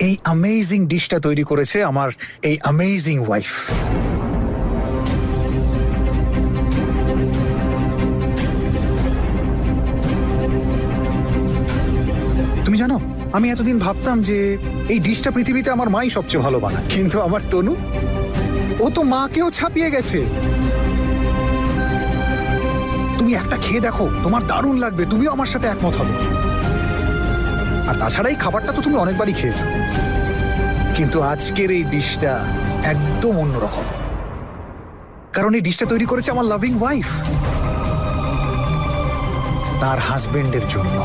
এই অ্যামেজিং ডিশটা তৈরি করেছে আমার এই অ্যামেজিং ওয়াইফ। তুমি জানো, আমি এতদিন ভাবতাম যে এই ডিশটা পৃথিবীতে আমার মাই সবচেয়ে ভালো বানায়, কিন্তু আমার তনু, ও তো মাকেও ছাপিয়ে গেছে। তুমি একটা খেয়ে দেখো, তোমার দারুণ লাগবে, তুমিও আমার সাথে একমত হবে। আর তাছাড়া এই খাবারটা তো তুমি অনেকবারই খেয়েছো, কিন্তু আজকের এই ডিশটা একদম অন্যরকম, কারণ এই ডিশটা তৈরি করেছে আমার লাভিং ওয়াইফ তার হাজবেন্ডের জন্য।